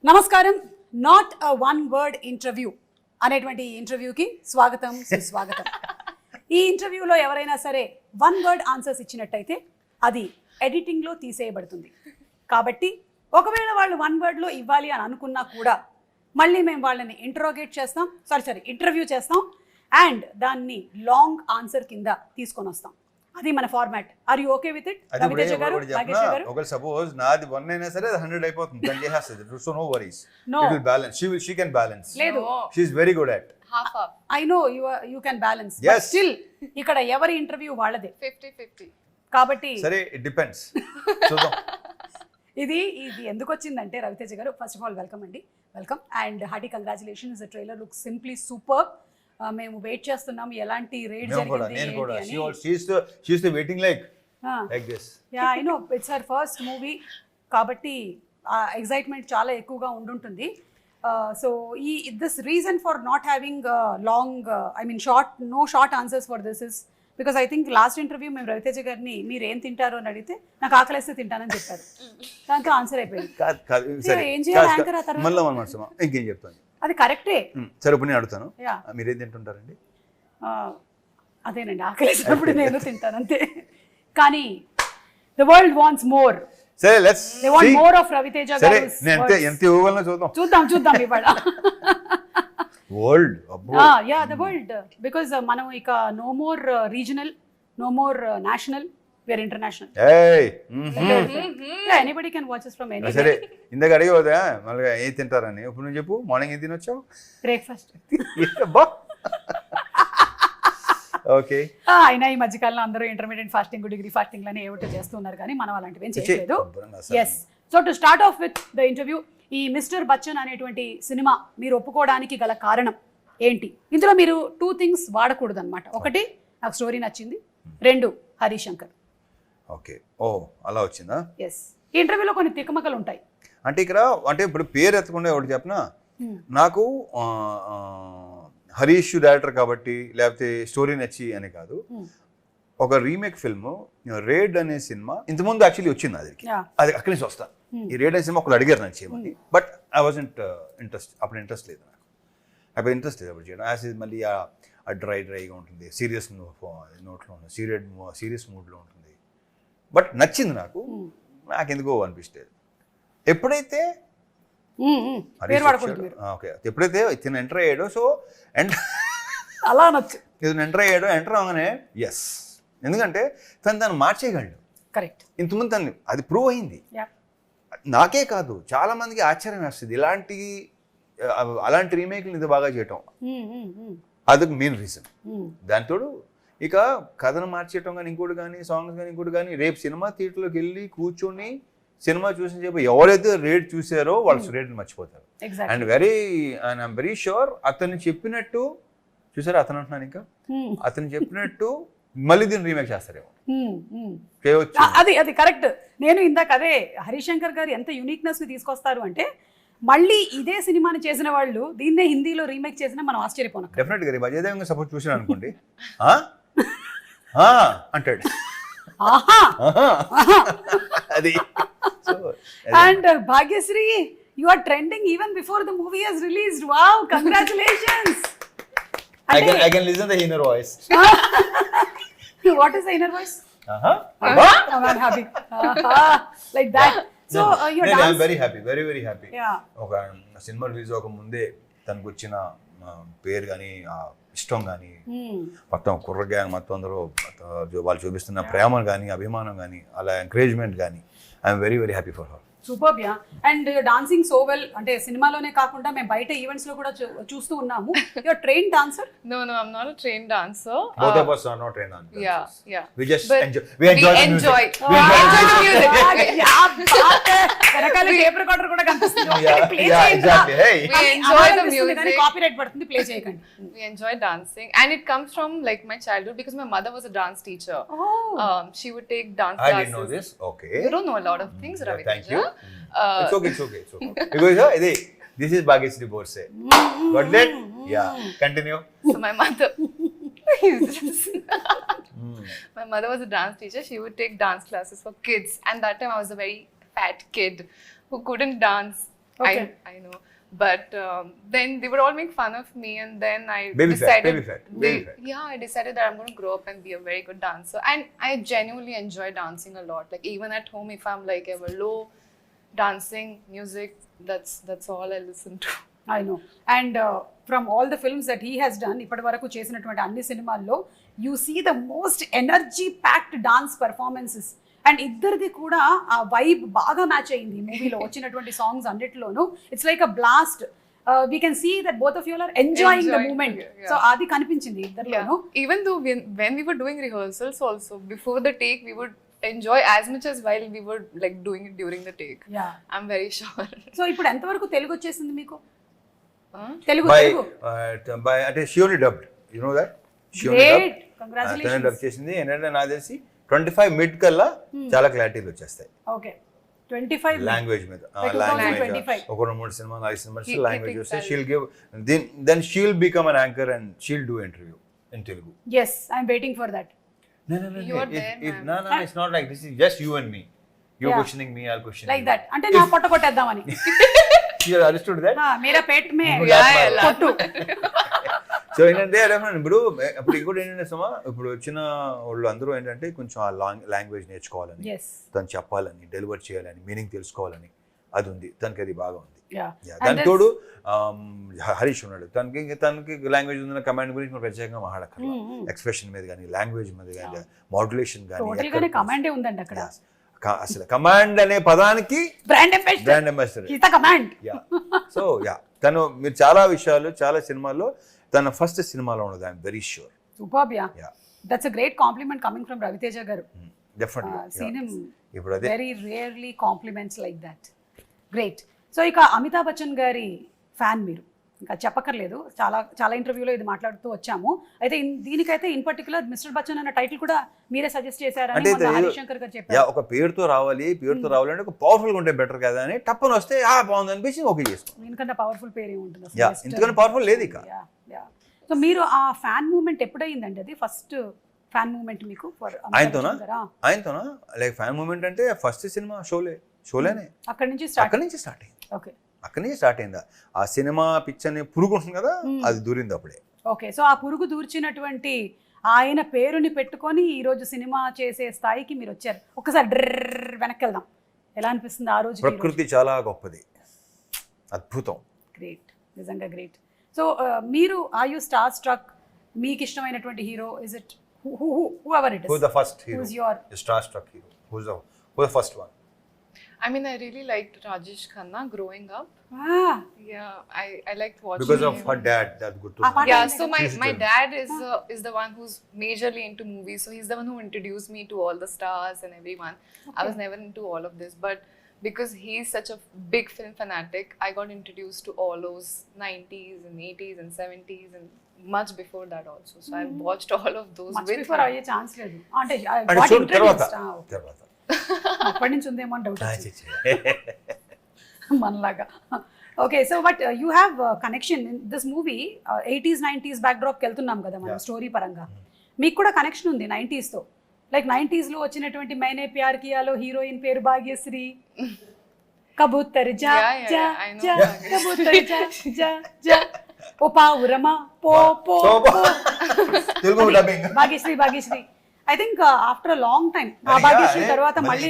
నమస్కారం. Not a one word interview అనేటువంటి ఇంటర్వ్యూకి స్వాగతం, సుస్వాగతం. ఈ ఇంటర్వ్యూలో ఎవరైనా సరే వన్ వర్డ్ ఆన్సర్స్ ఇచ్చినట్టయితే అది ఎడిటింగ్లో తీసేయబడుతుంది. కాబట్టి ఒకవేళ వాళ్ళు వన్ వర్డ్లో ఇవ్వాలి అని అనుకున్నా కూడా మళ్ళీ మేము వాళ్ళని ఇంటర్వ్యూ చేస్తాం అండ్ దాన్ని లాంగ్ ఆన్సర్ కింద తీసుకొని వస్తాం. అది మన format. Are you okay with it? Raviteja గారు, నాగేష్ గారు. ఒకవేళ సపోజ్ నాది 1 అయినా సరే 100 అయిపోతుంది. దాన్ని చేసేస్తుంది. So no worries. It will balance. She can balance. లేదు. She is very good at. Half. I know you can balance. Yes. But still ఇక్కడ ఎవరి ఇంటర్వ్యూ వాళ్ళదే. 50-50. కాబట్టి సరే, it depends. చూద్దాం. ఇది ఎందుకు వచ్చిందంటే రవితేజ గారు, ఫస్ట్ ఆఫ్ ఆల్ వెల్కమ్ అండి. Welcome and hearty congratulations. The trailer looks simply super. మేము వెయిట్ చేస్తున్నాం ఎలాంటి రేట్ జరిగింది నేను కూడా అని. she is waiting like this. Yeah, I know it's her first movie కాబట్టి ఎక్సైట్మెంట్ చాలా ఎక్కువగా ఉండుంటుంది. So this reason for not having long short answers for this is because I think last interview మేము రవితేజ గారిని మీరు ఏం తింటారు అని అడిగితే నాకు ఆకలిస్తే తింటానని చెప్పారు. దాంతో ఆన్సర్ అయిపోయింది. ఏం చేయాలి యాంకర్? ఆ తర్వాత ఇంకేం చెప్తాను. అది కరెక్టే. సరే, ఇప్పుడు నేను అడుగుతాను, మీరేం తింటుంటారండి? అదేనండి, ఆకలిసినప్పుడు నేను తింటాను అంతే. కానీ ద వరల్డ్ వాంట్స్ మోర్. సరే, let's they want more of Raviteja సరే, గారు. నేను ఎంత ఇవ్వగలనో చూద్దాం ఇవాళ. World yeah, the world. Because మనం ఇక no more regional, no more national, where international. Anybody can watch us from anywhere. సరే, ఇందాక అడిగి పోదా మళ్ళీ ఏం తింటారని. ఇప్పుడు నువ్వు చెప్పు, మార్నింగ్ ఏం తినొచ్చావు? బ్రేక్ఫాస్ట్. ఓకే. అయినా ఈ మధ్యకాలంలో అందరూ ఇంటర్మీడియట్ ఫాస్టింగ్, డిగ్రీ ఫాస్టింగ్ లని ఏమిటో చేస్తున్నారు కానీ మనం అలాంటివి ఏం చేయలేదు. Yes. So to start off with the interview, ఈ మిస్టర్ బచ్చన్ అనేటువంటి సినిమా మీరు ఒప్పుకోవడానికి గల కారణం ఏంటి? ఇందులో మీరు 2 things వాడకూడదు అనమాట. ఒకటి, నాకు స్టోరీ నచ్చింది. 2, హరిశంకర్. ఓకే. ఓ, అలా వచ్చిందా? ఎస్. ఈ ఇంటర్వ్యూలో కొన్ని తికమకలు ఉంటాయి. అంటే ఇక్కడ ఇప్పుడు పేరు ఎత్తకుండా ఒకటి చెప్పనా, నాకు హరీష్ డైరెక్టర్ కాబట్టి లేకపోతే స్టోరీ నచ్చి అని కాదు. ఒక రీమేక్ ఫిల్మ్ రేడ్ అనే సినిమా ఇంతకుముందు యాక్చువల్లీ వచ్చింది. అది అక్కడి నుంచి వస్తా. ఈ రేడ్ అనే సినిమా ఒకరు అడిగారు నాకు చేయమని. బట్ ఐ వాజంట్ అప్పుడు ఇంట్రెస్ట్ లేదు నాకు. అప్పుడు చేయడం యాజ్ మళ్ళీ ఆ డ్రైగా ఉంటుంది, సీరియస్ నోట్లో ఉంటుంది, సీరియస్ మూడ్లో ఉంటుంది. బట్ నచ్చింది నాకు ఎందుకో అనిపిస్తుంది. ఎప్పుడైతే ఇతను ఎంటర్ అయ్యాడో, సో అలా నచ్చు ఇతను ఎంటర్ అవగానే ఎస్, ఎందుకంటే తను మార్చేయగలడు. కరెక్ట్. ఇంతకుముందు తను అది ప్రూవ్ అయింది. నాకే కాదు, చాలా మందికి ఆశ్చర్యం వేస్తుంది అలాంటి రీమేక్లు ఇంత బాగా చేయటం. అదొక మెయిన్ రీజన్. దాంతోడు ఇక కథను మార్చేయటం కానీ, ఇంకోటి కానీ, సాంగ్స్ కానీ, ఇంకోటి కానీ, రేపు సినిమా థియేటర్లోకి వెళ్ళి కూర్చొని సినిమా చూసి చెప్పి ఎవరైతే రేట్ చూసారో వాళ్ళు రేట్ని మర్చిపోతారు. అండ్ ఐఎమ్ వెరీ షూర్ అతను చెప్పినట్టు చూసారా, అతను అంటున్నాను ఇంకా అతను చెప్పినట్టు మళ్ళీ దీన్ని రీమేక్ చేస్తారేమో. అది కరెక్ట్. నేను ఇందాక అదే హరిశంకర్ గారు ఎంత యూనిక్నెస్ ని తీసుకొస్తారు అంటే, మళ్ళీ ఇదే సినిమాని చేసిన వాళ్ళు దీన్నే హిందీలో రీమేక్ చేసినా మనం ఆశ్చర్యపోను. డెఫినెట్ గా అజయ్ దేవగన్ సపోజ్ చూసాను అనుకోండి, అంటాడు అది. And Bhagyashri, you are trending even before the movie has released. Wow, congratulations. I can listen the inner voice. What is the inner voice? I'm happy. Like that. So your dance. I'm very happy, very happy. Yeah. ఒక cinema release అవ్వక ముందే తనకు వచ్చిన పేరు కానీ, ఇష్టం కానీ, మొత్తం కుర్ర గ్యాంగ్ మొత్తం అందరూ వాళ్ళు చూపిస్తున్న ప్రేమ కానీ, అభిమానం కానీ, అలా ఎంకరేజ్మెంట్ కానీ, I'm very happy for her. Super. Yeah. And dancing so well. అంటే సినిమాలోనే కాకుండా మేము బయట ఈవెంట్స్ లో కూడా చూస్తూ ఉన్నాము. You are trained dancer? No, I'm not a trained dancer. Both of us are not trained dancers. Yeah. We just but enjoy the music. We enjoy the music. యా బాత్. వెనకాల టేప్ రికార్డర్ కూడా కనిపిస్తుంది. Play Yeah, exactly. Hey. We enjoy the music. కానీ copyright పడుతుంది, play చేయకండి. We enjoy dancing, and it comes from like my childhood because my mother was a dance teacher. She would take dance I classes. didn't know this. Okay. You don't know a lot of things, Ravi. Thank you. It's okay. Because this is Bhagyashree Borse. Got it? Yeah. Continue. So my mother my mother was a dance teacher. She would take dance classes for kids, and that time I was a very fat kid who couldn't dance Okay. I know. But then they would all make fun of me, and then I Baby fat, decided, baby fat, baby fat. yeah, I decided that I'm going to grow up and be a very good dancer. And I genuinely enjoy dancing a lot. Like even at home, if I'm like ever low, dancing, music, that's all I listen to. I know and from all the films that he has done ఇప్పటి వరకు చేసినటువంటి అన్ని సినిమాల్లో you see the most energy packed dance performances and ఇద్దరిది కూడా ఆ vibe బాగా match అయింది ఈ మూవీలో వచ్చినటువంటి సాంగ్స్ అన్నిటిలోనూ it's like a blast we can see that both of you are enjoying the moment so అది కనిపించింది ఇద్దరిలోనూ Even though when we were doing rehearsals also, before the take, we would enjoy as much as while we were like doing it during the take. Yeah I'm very sure. So ఇప్పుడు ఎంతవరకు తెలుగు వచ్చేసింది మీకు Telugu by Telugu by అంటే she only dubbed you know that she only great dub congratulations చేసింది ఏంటంటే నాకు తెలిసి 25 mid కల్లా చాలా క్లారిటీలు వచ్చేస్తాయి ఓకే 25 లాంగ్వేజ్ మీద By 2025. ఒక 3 సినిమా 5 సినిమాస్ He లాంగ్వేజ్ thinks వస్తే that- she'll give then she'll become an anchor and she'll do interview in Telugu yes I'm waiting for that No. You are there, ma'am. No, it's not like this. Is just you and me. You're Yeah. questioning me, I'll question like you. that అంటే నా పొట్ట కొట్టేద్దామని You understood that? Mera Peth May Yeah, కొట్టు so ఏంటంటే ఇప్పుడు ఇంకోటి ఏంటంటే సుమా ఇప్పుడు వచ్చిన వాళ్ళు అందరూ ఏంటంటే కొంచెం ఆ లాంగ్వేజ్ నేర్చుకోవాలని ఎస్ తను చెప్పాలని డెలివర్ చేయాలని మీనింగ్ తెలుసుకోవాలని అది ఉంది తనకి అది బాగా ఉంది యా దాని తోడు హరీష్ ఉన్నాడు తనకి లాంగ్వేజ్ ఉన్న కమాండ్ గురించి మనం ప్రత్యేకంగా మాట్లాడక్కర్లా ఎక్స్ప్రెషన్ మీద కానీ లాంగ్వేజ్ మీద కానీ మాడ్యులేషన్ టోటల్ గానే కానీ కమాండే ఉందండి అక్కడ అసలు కమాండ్ అనే పదానికి బ్రాండ్ అంబాసిడర్ బ్రాండ్ అంబాసిడర్ ఇత కమాండ్ సో తను మీరు చాలా విషయాలు చాలా సినిమాల్లో తన ఫస్ట్ సినిమాలో ఉన్నది I'm very sure superb yeah that's a great compliment coming from Raviteja గారు డెఫినెట్లీ సీన్ హిమ్ ఇప్పుడు అదే very rarely compliments like that great so ఇక అమితాబ్ బచ్చన్ గారి ఫ్యాన్ మీరు ఇంకా చెప్పక్కర్లేదు చాలా చాలా ఇంటర్వ్యూలో ఇది మాట్లాడుతూ వచ్చాము అయితే దీనికైతే ఇన్ పర్టికులర్ మిస్టర్ బచ్చన్ అన్న టైటిల్ కూడా మీరే సజెస్ట్ చేశారని అంటే మొన్న హరిశంకర్ గారు చెప్పారు ఒక పేరుతో రావాలంటే ఒక పవర్ఫుల్ ఉంటే బెటర్ కదా అని టప్పని వస్తే బాగుంది అనిపించి ఓకే చేసుకో దీనికన్నా పవర్ఫుల్ పేరు ఏముంటుంది యా ఎందుకంటే పవర్ఫుల్ లేదు ఇక సో మీరు ఆ ఫ్యాన్ మూమెంట్ ఎప్పుడైందండి అది ఫస్ట్ ఫ్యాన్ మూమెంట్ మీకు ఆయనతోనా లైక్ ఫ్యాన్ మూమెంట్ అంటే ఫస్ట్ సినిమా షోలేనే అక్కడి నుంచి స్టార్ట్ అక్కడి నుంచి స్టార్ట్ అయింది ఓకే అక్కడి నుంచి స్టార్ట్ అయిందా ఆ సినిమా పిక్చర్ అని పురుగు ఉంటుంది కదా అది దూరింది అప్పుడే ఓకే సో ఆ పురుగు దూర్చినటువంటి ఆయన పేరుని పెట్టుకొని ఈరోజు సినిమా చేసే స్థాయికి మీరు వచ్చారు ఒకసారి డ్రర్ వెనక్కి వెళ్దాం ఎలా అనిపిస్తుంది ఆ రోజు ప్రకృతి చాలా గొప్పది అద్భుతం గ్రేట్ నిజంగా గ్రేట్ సో మీరు ఆర్ యూ స్టార్ స్ట్రక్ మీకు ఇష్టమైనటువంటి hero is it who ever it Who's the first hero? Who's your The star-struck hero? Who's the first one? I mean, I really liked Rajesh Khanna growing up. Yeah, I liked watching Because of him. her dad, that's good to Ah, know. what- Yeah, Like so She's my good. dad is the one who's majorly into movies. So he's the one who introduced me to all the stars and everyone. I was never into all of this, but because he's such a big film fanatic, I got introduced to all those 90s and 80s and 70s and much before that also. So I've watched all of those much with before him. అయ్యే chance లేదు అంటే అంటే got చూడు తర్వాత introduced. అప్పటి నుంచి ఉందేమో అని డౌట్ మనలాగా okay so but you have connection in this movie 80s 90s బ్యాక్డ్రాప్కి వెళ్తున్నాం కదా మనం స్టోరీ పరంగా మీకు కూడా కనెక్షన్ ఉంది 90sతో లైక్ 90sలో వచ్చినటువంటి మైనే ప్యార్ కియాలో హీరోయిన్ పేరు భాగ్యశ్రీ కబూతర్ జా Yeah, yeah, జా I know జా Bhagyashree. కబూతర్ జా జా జా ఓ పావురమా పో పో Telugu dubbing Bhagyashri I think after a long time ఆ భాగ్యశ్రీ తర్వాత మళ్ళీ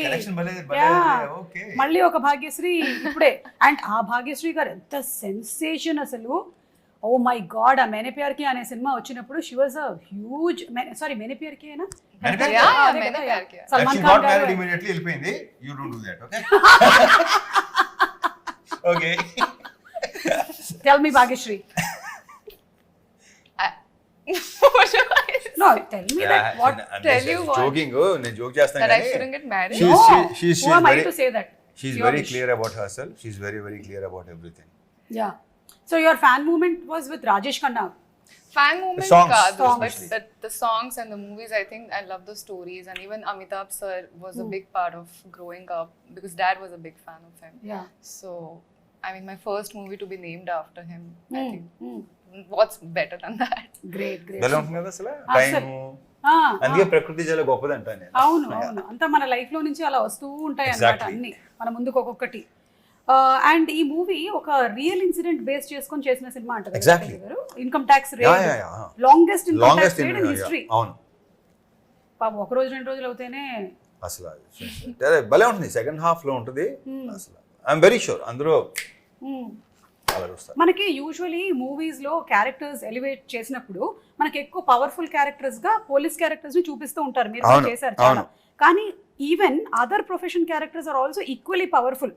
మళ్ళీ ఒక భాగ్యశ్రీ ఇప్పుడే అండ్ ఆ భాగ్యశ్రీ గారు ఎంత సెన్సేషన్ అసలు ఓ మై గాడ్ ఆ మేనే ప్యార్ కి అనే సినిమా వచ్చినప్పుడు she was a huge sorry Maine Pyar Ki అయినా Yeah, Maine Pyar Kiya. Salman Khan గారు immediately వెళ్ళిపోయింది you don't do that okay tell me Bhagyashri no tell me that what tell you what? joking నేను జోక్ చేస్తాను That I కానీ shouldn't get married. she's who am I very- to say that she's Your very wish. clear about herself she's very clear about everything yeah so your fan movement was with Rajesh Khanna Fan movement songs, kaadu, songs. but the songs and the movies, I think I love the stories, and even Amitabh sir was a big part of growing up because dad was a big fan of him. yeah So I mean, my first movie to be named after him, I Mm, think mm. what's better than that? great ఎలా ఉంటుంది కదా అసలు అసలు. Time Ah, అందుకే ప్రకృతి చాలా గొప్పది అంటాను నేను అవును అంతా మన లైఫ్ లో నుంచి అలా వస్తూ ఉంటాయి అన్నమాట Exactly. అన్ని మన ముందుకు ఒక్కొక్కటి అండ్ ఈ మూవీ ఒక రియల్ ఇన్సిడెంట్ బేస్ చేసుకొని చేసిన సినిమా అంటారు Exactly. Income tax Yeah, yeah, yeah. Longest income longest tax rate in history. అవును పాపం ఒక రోజు 2 రోజులు అవుతేనే అసలు అదే భలే ఉంటుంది, సెకండ్ హాఫ్ లో ఉంటుంది అసలు. ఐఎమ్ వెరీ షూర్ అందరూ అలా చూస్తారు. మనకి యూజువలీ మూవీస్ లో క్యారెక్టర్స్ ఎలివేట్ చేసినప్పుడు మనకి ఎక్కువ పవర్ఫుల్ క్యారెక్టర్స్ గా పోలీస్ క్యారెక్టర్స్ ని చూపిస్తూ ఉంటారు, మీరు కూడా అవును, చేశారు చాలా. అవును. కానీ even other profession characters are also equally powerful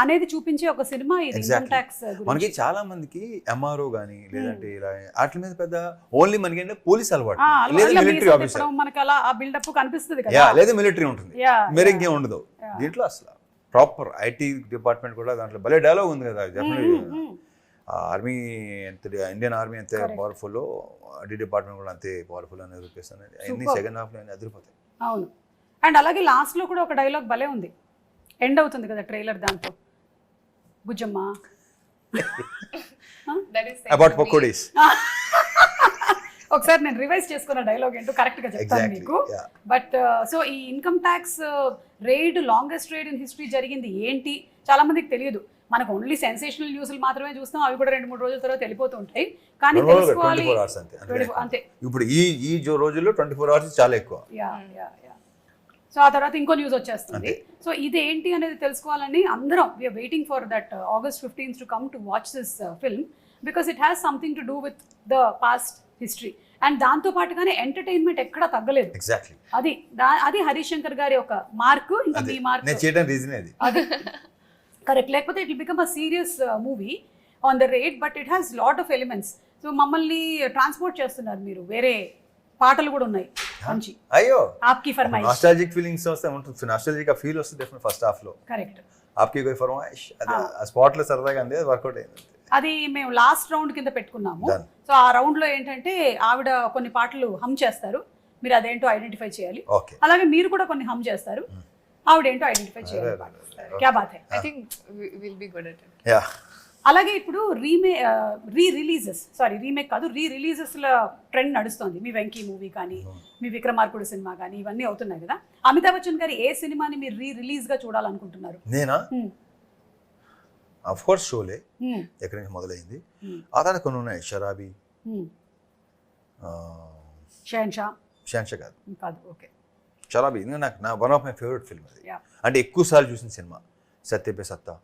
అనేది చూపించే ఒక సినిమా ఇది ఇన్కమ్ Exactly. ట్యాక్స్. మనకి చాలా మందికి ఎంఆర్ఓ గానీ లేదంటే ఇలా వాటి మీద పెద్ద ఓన్లీ మనకి ఏంటంటే పోలీస్ అలవాటు లేదా మిలిటరీ ఆఫీసర్ మనకి అలా ఆ బిల్డప్ కనిపిస్తుంది యా కదా. లేదా మిలిటరీ ఉంటుంది, Yeah, మీరు yeah. ఇంకేం ఉండదు దీంట్లో. అసలు ప్రాపర్ ఐటీ డిపార్ట్మెంట్ కూడా దాంట్లో భలే డైలాగ్ ఉంది కదా, డెఫినెట్లీ ఆర్మీ ఎంత ఇండియన్ ఆర్మీ ఎంత పవర్ఫుల్, ఐటీ డిపార్ట్మెంట్ కూడా అంతే పవర్ఫుల్ అనేది చూపిస్తాను. అన్ని సెకండ్ హాఫ్ లో అదిరిపోతాయి. అవును. అండ్ అలాగే లాస్ట్ లో కూడా ఒక డైలాగ్ భలే ఉంది, ఎండ్ అవుతుంది కదా ట్రైలర్ దాంతో, Bujjamma That is about pakodis. ఒకసారి నేను రివైజ్ చేసుకున్న డైలాగ్ ఏంటో కరెక్ట్ గా చెప్తాను Exactly, మీకు. yeah. బట్ సో ఈ income tax raid longest raid in history జరిగింది ఏంటి చాలా మందికి తెలియదు. మనకు ఓన్లీ సెన్సేషనల్ న్యూస్లు మాత్రమే చూస్తాం, అవి కూడా 2-3 రోజుల తర్వాత వెళ్ళిపోతూ ఉంటాయి. కానీ తెలుసుకోవాలి 24 hours అంతే. 24 అంతే. ఇప్పుడు ఈ రోజుల్లో 24 hours చాలా ఎక్కువ. Yeah yeah yeah. సో ఆ తర్వాత ఇంకో న్యూస్ వచ్చేస్తుంది. సో ఇది ఏంటి అనేది తెలుసుకోవాలని అందరం we're waiting for that August 15th to come to watch this film because it has something to do with the past history. And దాంతో పాటుగానే ఎంటర్టైన్మెంట్ ఎక్కడా తగ్గలేదు. ఎగ్జాక్ట్లీ అది హరీష్ శంకర్ గారి ఒక మార్కు, ఇంకా మీ మార్క్ నేను చేయడం రీజన్ అది. కరెక్ట్. లేకపోతే it will become a serious movie on the rate, but it has lot of elements. So మమ్మల్ని ట్రాన్స్పోర్ట్ చేస్తున్నారు మీరు, వేరే పాటలు కూడా ఉన్నాయి మంచి. అయ్యో ఆప్కి ఫర్మాయిష్, నాస్టాలజిక్ ఫీలింగ్స్ వస్తే ఉంటుంది, నాస్టాలజిక్ ఫీల్ వస్తుంది డెఫినెట్ ఫస్ట్ హాఫ్ లో. కరెక్ట్. ఆప్కి కోయి ఫర్మాయిష్ అది ఆ స్పాట్ లో సరదాగా అంది, వర్కౌట్ అయింది. అది మేము లాస్ట్ రౌండ్ కింద పెట్టుకున్నాము. Done. సో ఆ రౌండ్ లో ఏంటంటే ఆవిడ కొన్ని పాటలు హమ్ చేస్తారు, మీరు అదేంటో ఐడెంటిఫై చేయాలి. ఓకే అలాగే మీరు కూడా కొన్ని హమ్ చేస్తారు, ఆవిడ ఏంటో ఐడెంటిఫై చేయాలి. క్యా బాత్ హై. I think we'll be good at it. Yeah అలాగే ఇప్పుడు రీమేక్ కాదు, రీరిలీజెస్ల ట్రెండ్ నడుస్తుంది. మీ వెంకీ మూవీ కానీ, మీ విక్రమార్కుడు సినిమా కానీ, ఇవన్నీ అవుతున్నాయి కదా. అమితాబ్ బచ్చన్ గారి ఏ సినిమాని మీరు రిలీజ్ గా చూడాలనుకుంటున్నారు? నేనా ఆఫ్ కోర్స్ షోలే ఎక్కడి నుంచి మొదలైంది. ఆ తర్వాత కొన్ని ఉన్నాయి, షరాబీ, షాన్షా కాదు, ఓకే. షరాబీ నాకు one of my favourite film అది. Yeah. అంటే ఎక్కువ సార్లు చూసిన సినిమా సత్యపే సత్తా,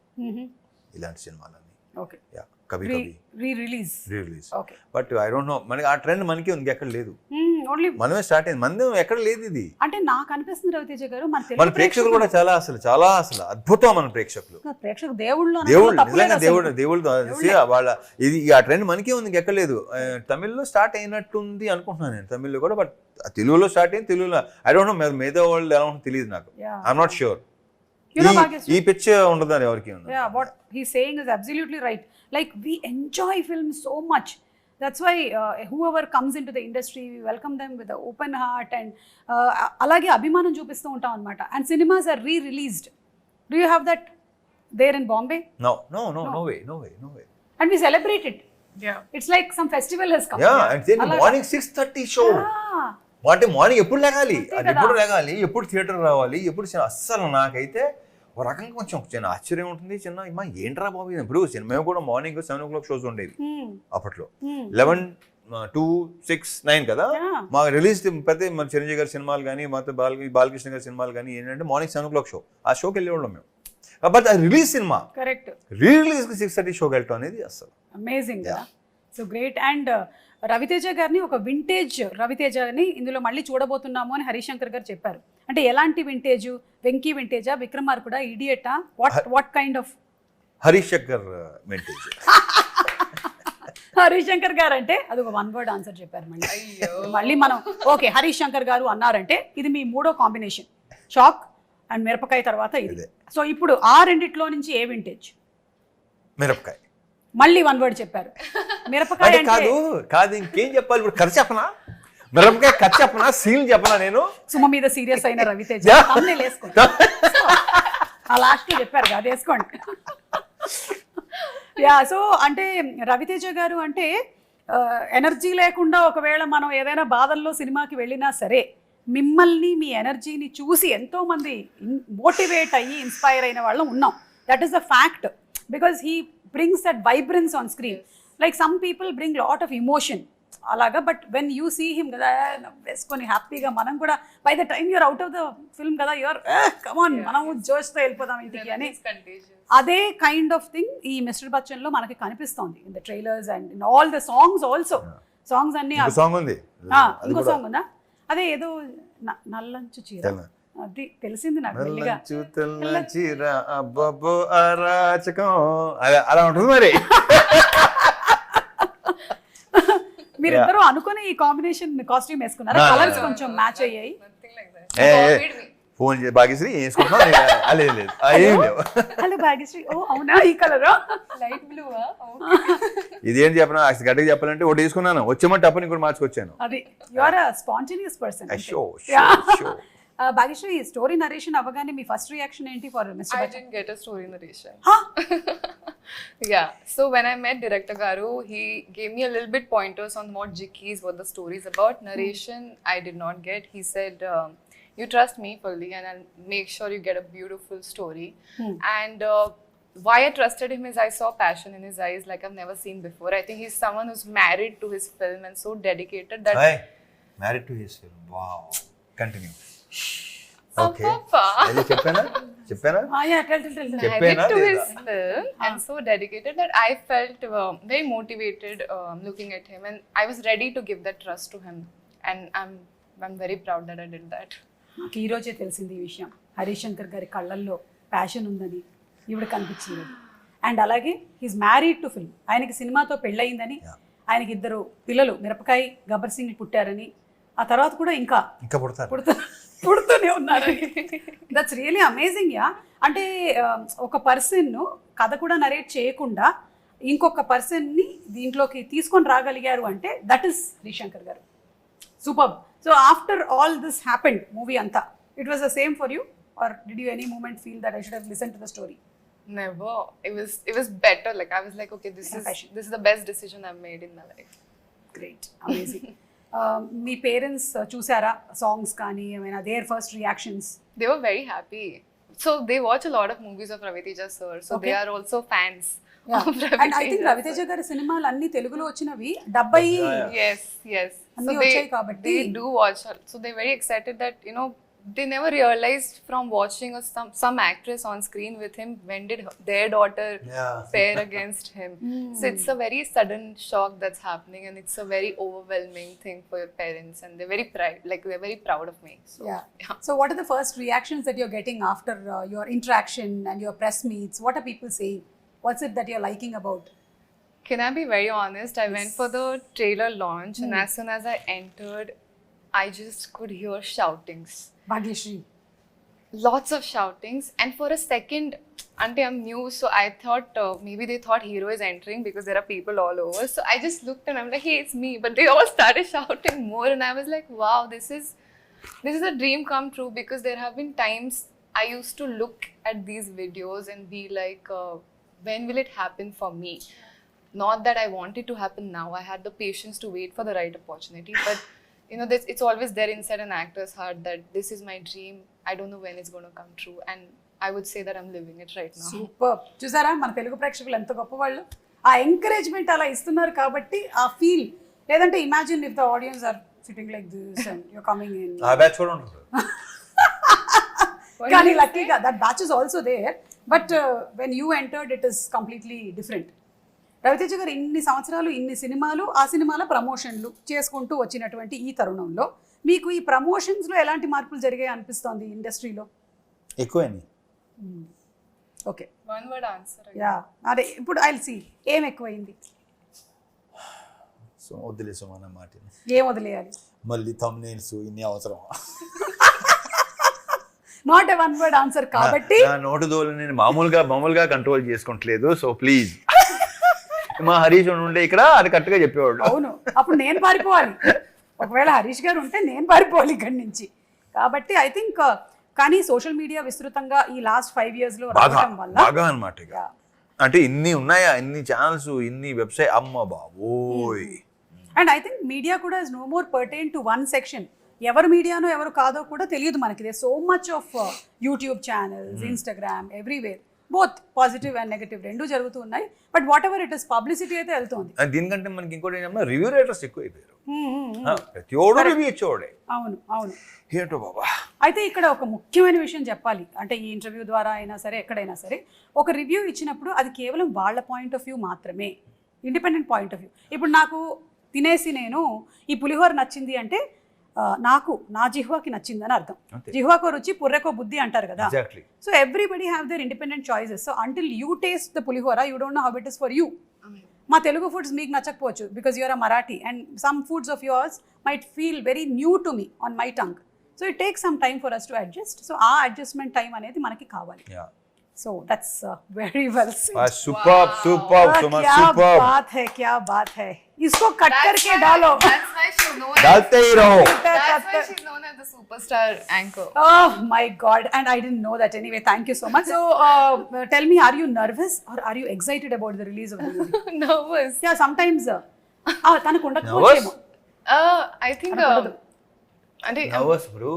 ఇలాంటి సినిమాలన్నీ. Okay. Yeah Kabhi Kabhi release. Okay. But I don't know, మనకి ఆ ట్రెండ్ మనకి ఇంకెక్కడ లేదు, ఓన్లీ మనమే స్టార్ట్ అయింది, మంది ఎక్కడ లేదు ఇది. అంటే నాకు అనిపిస్తుంది రవితేజ గారు, మన ప్రేక్షకులు కూడా చాలా అసలు అద్భుతం. మన ప్రేక్షకులు దేవుళ్ళు నిజంగా దేవుళ్ళతో వాళ్ళ ఇది ఆ ట్రెండ్ మనకే ఉంది, ఇంకెక్కడ లేదు. తమిళ్లో స్టార్ట్ అయినట్టుంది అనుకుంటున్నాను నేను, తమిళ్లో కూడా. బట్ తెలుగులో స్టార్ట్ అయింది, తెలుగులో ఐ డోంట్ నో మిగతా వాళ్ళు ఎలా ఉంటుందో తెలియదు నాకు. I'm not sure. ఈ పిచ్ ఉండదని ఎవరికి ఉంది. Yeah, what he's saying is absolutely right. Like we enjoy films so much. That's why whoever comes into the industry, we welcome them with an open heart and alage abhimanam చూపిస్తూ ఉంటాం అన్నమాట. And cinemas are re-released. Do you have that there in Bombay? No way. And we celebrate it. Yeah. It's like some festival has come. Yeah, and then morning 6:30 show. అంటే morning ఎప్పుడు లేగాలి, అది ఎప్పుడు లేగాలి, ఎప్పుడు theatre రావాలి, ఎప్పుడు అస్సలు నాకైతే ఒక రకంగా కొంచెం చిన్న ఆశ్చర్యం ఉంటుంది. చిన్న ఏంట్రా బాబు ఇప్పుడు మేము కూడా మార్నింగ్ 7 o'clock షోస్ ఉండేవి అప్పట్లో. 11, 2, 6, 9 కదా మాకు రిలీజ్. ప్రతి మన చిరంజీవి గారి సినిమాలు కానీ, మొత్తం బాలకృష్ణ గారి సినిమాలు కానీ ఏంటంటే మార్నింగ్ 7 o'clock షో, ఆ షోకి వెళ్ళేవాళ్ళం మేము. బట్ అది రిలీజ్ సినిమా, కరెక్ట్, రిలీజ్ 6:30 షోకి వెళ్ళటం అనేది అసలు అమేజింగ్ కదా. So great. అండ్ రవితేజ గారిని ఒక వింటేజ్ రవితేజని ఇందులో మళ్ళీ చూడబోతున్నాము అని హరీష్ శంకర్ గారు చెప్పారు. అంటే ఎలాంటి వింటేజ్? వెంకీ వింటేజా, విక్రమార్కుడా, ఇడియటా, what kind of? Harish Shankar vintage. Harish Shankar గారు అంటే అది ఒక 1 word ఆన్సర్ చెప్పారు. మళ్ళీ మనం ఓకే హరీష్ శంకర్ గారు అన్నారంటే ఇది మీ 3వ కాంబినేషన్, షాక్ అండ్ మిరపకాయ తర్వాత ఇది. సో ఇప్పుడు ఆ రెండిట్లో నుంచి ఏ వింటేజ్? మిరపకాయ. మళ్ళీ 1 word చెప్పారు. మిరపకాయ కాదు ఇంకేం చెప్పాలి ఇప్పుడు? కథ చెప్పనా? మిరపకాయ కథ చెప్పనా? సీన్ చెప్పనా? నేను సుమ మీద సీరియస్ అయిన రవితేజ ఆ లాస్ట్ చెప్పారు అది వేసుకోండి. యా, సో అంటే రవితేజ గారు అంటే ఎనర్జీ లేకుండా ఒకవేళ మనం ఏదైనా బాధల్లో సినిమాకి వెళ్ళినా సరే మిమ్మల్ని మీ ఎనర్జీని చూసి ఎంతోమంది మోటివేట్ అయ్యి ఇన్స్పైర్ అయిన వాళ్ళం ఉన్నాం. That is the fact, because he brings that vibrance on screen. Like some people bring lot of emotion అలాగా, but when you see him కదా వేసుకొని హ్యాపీగా, మనం కూడా by the time you're out of the film కదా you're come on మనము జోష్తో వెళ్ళిపోదాం ఇంటికి అని. It's contagious. అదే కైండ్ ఆఫ్ థింగ్ ఈ మిస్టర్ బచ్చన్లో మనకి కనిపిస్తోంది in the trailers and in all the songs also. Songs అన్ని సాంగ్ ఉంది ఇంకో సాంగ్ ఉందా, అదే ఏదో నల్లంచు చీర, అది తెలిసింది నాకు మెల్లిగా. చీర అబ్బబ్బో అరాచకం అలా ఉంటుంది మరి. మీరిద్దరూ అనుకుని ఈ కాంబినేషన్ కాస్ట్యూమ్ వేసుకున్నారు, కలర్స్ కొంచెం మ్యాచ్ అయ్యాయి. Nothing like that. He copied me. Phone చేసి భాగ్యశ్రీ వేసుకుంటున్నాం లేదు లేదు ఏం లేవు. హలో భాగ్యశ్రీ, ఓ అవునా ఈ colour Light blue, huh? Okay. ఇదేంటి చెప్పిన గట్టిగా చెప్పాలంటే ఒకటి తీసుకున్నాను, వచ్చేమంటే అప్పుడు ఇంకోటి మార్చుకొచ్చాను. అది you are a spontaneous person. Bhagyashri, story narration అవ్వగానే మీ ఫస్ట్ రియాక్షన్ ఏంటి ఫర్ మిస్టర్ I బచ్చన్? didn't get a story narration. Yeah. So when I met Director Garu, he gave me a little bit pointers on what Jikki's, what the story is about. Narration, I did not get. He said, you trust me fully and I'll make sure you get a beautiful story. And why I trusted him is I saw passion in his eyes like I've never seen before. I think he's someone who's married to his film and so dedicated that... married to his film. Wow, continue. Okay, Papa. చెప్పానా Married to his film and so dedicated that I felt very motivated looking at him, and I was ready to give that trust to him, and I'm very proud that I did that. నాకు ఈరోజే తెలిసింది ఈ విషయం. హరీష్ శంకర్ గారి కళ్ళల్లో passion ఉందని ఈవిడ కనిపించింది. అండ్ అలాగే హీస్ మ్యారీడ్ టు ఫిల్మ్, ఆయనకి సినిమాతో పెళ్ళయిందని, ఆయనకి 2 పిల్లలు మిరపకాయ గబ్బర్ సింగ్ పుట్టారని, ఆ తర్వాత కూడా ఇంకా పుడుతూనే ఉన్నారని. That's really amazing. యా, అంటే ఒక పర్సన్ కథ కూడా నరేట్ చేయకుండా ఇంకొక పర్సన్ని దీంట్లోకి తీసుకొని రాగలిగారు అంటే దట్ ఈస్ హరీష్ శంకర్ గారు. Super. So after all this happened movie అంతా, it was the same for you are did you any moment feel that I should have listen to the story? Never. It was better. Like I was like, okay, this is the best decision I've made in my life. Great, amazing. మీ parents చూసారా songs కానీ ఏమైనా, their first reactions? They were very happy. So they watch a lot of movies of Ravi Teja sir. So they are also fans of Ravi and I think Teja. Raviteja గారి సినిమాలు అన్ని తెలుగులో వచ్చినవి 70 Yes. అన్ని So వచ్చాయి కాబట్టి they do watch. So they're very excited that, you know, they never realized from watching some actress on screen with him, when did their daughter pair against him. So it's a very sudden shock that's happening, and it's a very overwhelming thing for your parents, and they're very proud of me. So yeah. So what are the first reactions that you're getting after your interaction and your press meets? What are people saying? What's it that you're liking about? Can I be very honest? I went for the trailer launch, and as soon as I entered, I just could hear shoutings. Bhagyashree. Lots of shoutings, and for a second, auntie, I'm new, so I thought maybe they thought hero is entering because there are people all over. So I just looked and I'm like, hey, it's me. But they all started shouting more, and I was like, wow, this is a dream come true, because there have been times I used to look at these videos and be like, when will it happen for me? Not that I want it to happen now. I had the patience to wait for the right opportunity, but you know, it's always there inside an actor's heart that this is my dream. I don't know when it's going to come true, and I would say that I'm living it right now. Super. చూసారా మన తెలుగు ప్రేక్షకులు ఎంత గొప్పవాళ్ళు, ఆ encouragement అలా ఇస్తున్నారు కాబట్టి ఆ ఫీల్. లేదంటే imagine if the audience are sitting like this and you are coming in. ఆ బ్యాచ్ కూడా ఉంటుంది. కానీ లక్కీగా that batch is also there, but when you entered it is completely different. Raviteja గారు ఇన్ని సంవత్సరాలు ఇన్ని సినిమాలు, ఆ సినిమాల ప్రమోషన్లు చేసుకుంటూ వచ్చినటువంటి ఈ తరుణంలో మీకు ఈ ప్రమోషన్స్లో ఎలాంటి మార్పులు జరిగాయి అనిపిస్తోంది ఇండస్ట్రీలో? ఎక్కువైంది. Okay, One word answer. Yeah, అదే ఇప్పుడు ఐల్ సీ ఏం ఎక్కువైంది. సో వదిలేసు మన మాట, ఏం వదిలేయాలి? మళ్ళీ thumbnails ఇన్ని అవసరం. Not a one word answer కాబట్టి నా నోటు దోలు నేను మామూలుగా కంట్రోల్ చేసుకుంటలేదు. సో ప్లీజ్, మా హరీష్ ఉండే ఇక్కడ అది కరెక్ట్గా చెప్పేవాడు. అవును, అప్పుడు నేను పారిపోవాలి. ఒకవేళ హరీష్ గారు ఉంటే నేను పారిపోవాలి ఇక్కడి నుంచి. కాబట్టి ఐ థింక్, కానీ సోషల్ మీడియా విస్తృతంగా ఈ లాస్ట్ 5 years లో రావడం వల్ల బాగా అనమాట. అంటే ఇన్ని ఉన్నాయా, ఇన్ని ఛానల్స్, ఇన్ని వెబ్సైట్, అమ్మ బాబోయ్. అండ్ ఐ థింక్ మీడియా కూడా is no more pertain to one section. ఎవరు మీడియానో ఎవరు కాదో కూడా తెలియదు మనకి. They so much of YouTube channels, Instagram, everywhere. Both positive and negative రెండు జరుగుతూ ఉన్నాయి. But whatever it is publicity అయితే వెళ్తుంది. దీనికంటే మనకి ఇంకోటి ఏంటంటే రివ్యూ రైటర్స్ ఎక్కువ అయిపోయారు. ప్రతి ఒడు రివ్యూ ఇచ్చేవాడే. అవును అవును. ఏంటో బాబా. అయితే ఇక్కడ ఒక ముఖ్యమైన విషయం చెప్పాలి. అంటే ఈ ఇంటర్వ్యూ ద్వారా అయినా సరే ఎక్కడైనా సరే ఒక రివ్యూ ఇచ్చినప్పుడు అది కేవలం వాళ్ళ పాయింట్ ఆఫ్ వ్యూ మాత్రమే, ఇండిపెండెంట్ పాయింట్ ఆఫ్ వ్యూ. ఇప్పుడు నాకు తినేసి నేను ఈ పులిహోర నచ్చింది అంటే నాకు నా జిహ్వాకి నచ్చిందని అర్థం. జిహ్వాకో రుచి పుర్రెకో బుద్ధి అంటారు కదా. So everybody have their independent choices. So until you taste the pulihora you don't know how it is for you. మా తెలుగు ఫుడ్స్ మీకు నచ్చకపోవచ్చు because you're a Marathi and some foods of yours might feel very new to me on my tongue. So it takes some time for us to adjust. So ah adjustment time అనేది మనకి కావాలి. So that's very well said. Superb, superb, Suma, superb. क्या बात है. इसको cut करके डालो. That's why she's known. डालते ही रहो. That's why she's known as the superstar anchor. Oh my God! And I didn't know that. Anyway, thank you so much. So tell me, are you nervous or are you excited about the release of the movie? Nervous. Yeah, sometimes. తనకు ఉండకపోవచ్చేమో. I think. Nervous, bro.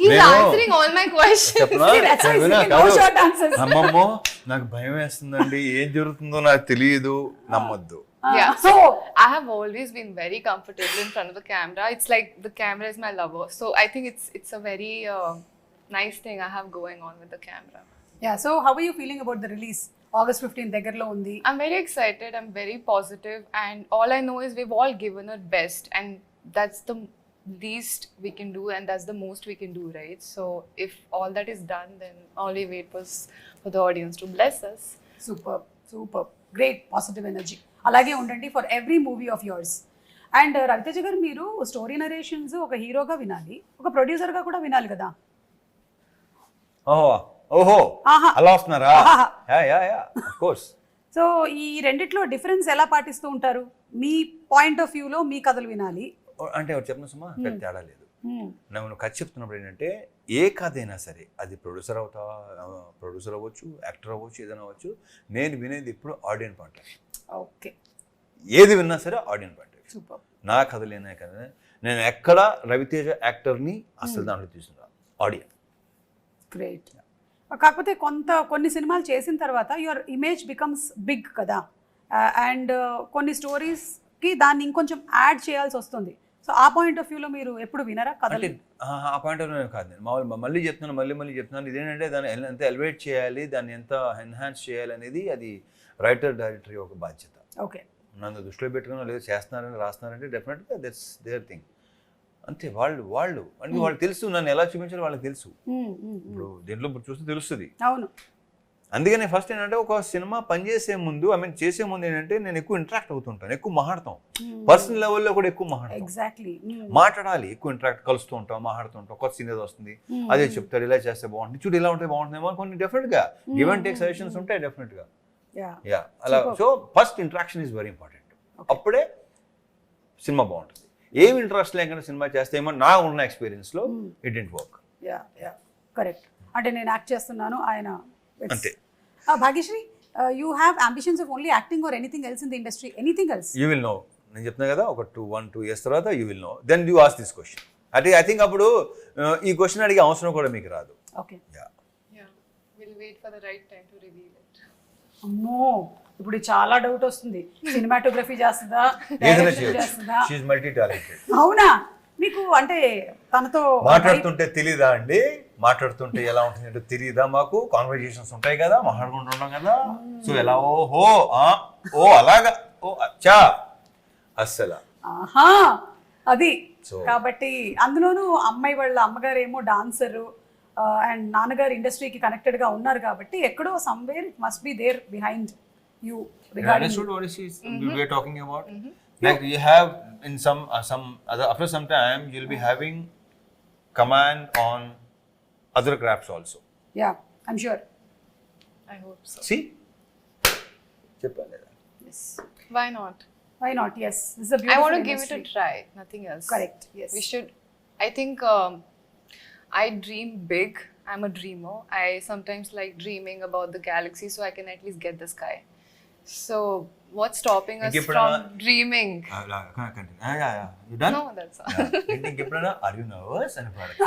He's answering all my questions. That's why he's giving no short answers. అమ్మమ్మో నాకు భయం వేస్తుందండి, ఏం జరుగుతుందో నాకు తెలియదు, నమ్మొద్దు. Yeah. So I have always been very comfortable in front of the camera. It's like the camera is my lover. So I think it's a very nice thing I have going on with the camera. Yeah. So how are you feeling about the release? August 15th దగ్గరలో ఉంది. I'm very excited. I'm very positive, and all I know is we've all given our best, and that's the least we can do, and that's the most we can do, right? So if all that is done, then all we wait was for the audience to bless us. Superb. Great positive energy. అలాగే ఉండండి for every movie of yours. And Raviteja గారు, మీరు story narrations ఒక హీరోగా వినాలి, ఒక ప్రొడ్యూసర్గా కూడా వినాలి కదా. ఓహో అలా వస్తున్నారా? Of course. సో ఈ రెండిట్లో డిఫరెన్స్ ఎలా పాటిస్తూ ఉంటారు? మీ పాయింట్ ఆఫ్ వ్యూలో మీ కథలు వినాలి అంటే ఒకటి చెప్పిన సుమా, పెద్ద తేడా లేదు. నువ్వు కథ చెప్తున్నప్పుడు ఏంటంటే ఏ కథ అయినా సరే అది ప్రొడ్యూసర్ అవ్వచ్చు, యాక్టర్ అవ్వచ్చు, ఏదైనా అవ్వచ్చు, నేను వినేది ఇప్పుడు audience point of view. Okay. ఏది విన్నా సరే audience point of view. Super. నా కథలేనా కదా, నేను ఎక్కడ రవితేజ యాక్టర్ని అసలు దాంట్లో తీసుకున్నా ఆడియన్స్. గ్రేట్. కాకపోతే కొన్ని సినిమాలు చేసిన తర్వాత యువర్ ఇమేజ్ బికమ్స్ బిగ్ కదా, అండ్ కొన్ని స్టోరీస్కి దాన్ని ఇంకొంచెం యాడ్ చేయాల్సి వస్తుంది. సో ఆ పాయింట్ ఆఫ్ వ్యూలో మీరు ఎప్పుడు వినరా కథలు? ఆ పాయింట్ ఆఫ్ వ్యూ కాదు, నేను మళ్ళీ చెప్తున్నాను ఇదేంటంటే దాన్ని ఎంత ఎలివేట్ చేయాలి, దాన్ని ఎంత ఎన్హాన్స్ చేయాలి అనేది అది రైటర్ డైరెక్టర్ యొక్క బాధ్యత. ఓకే. నన్ను దృష్టిలో పెట్టుకుని లేదు చేస్తున్నారని రాస్తున్నారంటే డెఫినెట్గా దట్స్ దేర్ థింగ్. అంతే. వాళ్ళు అంటే వాళ్ళకి తెలుసు నన్ను ఎలా చూపించాలో వాళ్ళకి తెలుసు. ఇప్పుడు దీంట్లో చూస్తే తెలుస్తుంది. అవును. అందుకని ఫస్ట్ ఏంటంటే ఒక సినిమా పనిచేసే ముందు చేసే ముందు ఏంటంటే నేను ఎక్కువ ఇంటరాక్ట్ అవుతుంటాను, ఎక్కువ మాట్లాడతాం, పర్సనల్ లెవెల్లో కూడా ఎక్కువ మాట్లాడతాం. ఎగ్జాక్ట్లీ. మాట్లాడాలి, ఎక్కువ ఇంటరాక్ట్ కలుస్తూ ఉంటాం, మాట్లాడుతూ ఉంటాం. కొత్త సీన్ ఏదో వస్తుంది, అదే చెప్తారు, ఇలా చేస్తే బాగుంటుంది, చూడు ఇలా ఉంటే బాగుంటుందేమో కొన్ని డెఫినెట్గా గివ్ అండ్ టేక్ సజెషన్స్ ఉంటాయి డెఫినెట్గా. అలా. So first interaction is very important. అప్పుడే సినిమా బాగుంటుంది. ఏమి ఇంట్రెస్ట్ లేకుండా సినిమా చేస్తే ఏమో నా ఉన్న ఎక్స్పీరియన్స్లో ఇట్ డెంట్ వర్క్. కరెక్ట్. అంటే నేను యాక్ట్ చేస్తున్నాను, ఆయన అంతే. Bhagyashri, you have ambitions of only acting or anything else in the industry? Anything else? You will know. నేను చెప్తున్నా కదా, ఒక 1-2 years తర్వాత you will know, then you ask this question. అంటే ఐ థింక్ అప్పుడు ఈ క్వశ్చన్ అడిగే అవసరం కూడా మీకు రాదు. Okay. We'll wait for the right time to reveal it. అమ్మో, ఇప్పుడు చాలా డౌట్ వస్తుంది. సినిమాటోగ్రఫీ చేస్తుందా, చేస్తుందా? She is multi talented. అవునా? మీకు అంటే తనతో మాట్లాడుతుంటే తెలీదా అండి? మాట్లాడుతుంటే ఎలా ఉంటుంది అంటే తెలీదా? మాకు కాన్వర్జేషన్స్ ఉంటాయి కదా, మాట్లాడుకుంటున్నాం కదా. సో ఎలా ఓ అలాగా ఓ అచ్చా అస్సలా అది. కాబట్టి అందులోనూ అమ్మాయి వాళ్ళ అమ్మగారు ఏమో డాన్సరు అండ్ నాన్నగారు ఇండస్ట్రీకి కనెక్టెడ్ గా ఉన్నారు కాబట్టి ఎక్కడో somewhere it must be there behind you regarding we are talking about. Like you have in some other, after some time you'll be having command on other crafts also. Yeah, I'm sure. I hope so. See? Cheppaleda. Yes. Why not? Yes, this is a beautiful I want to industry. give it a try, nothing else. Correct. Yes. We should. I think I dream big. I'm a dreamer. I sometimes like dreaming about the galaxy so I can at least get the sky. So what's stopping us from dreaming? Continue. Yeah. You done? No, that's all. Are you nervous? And product.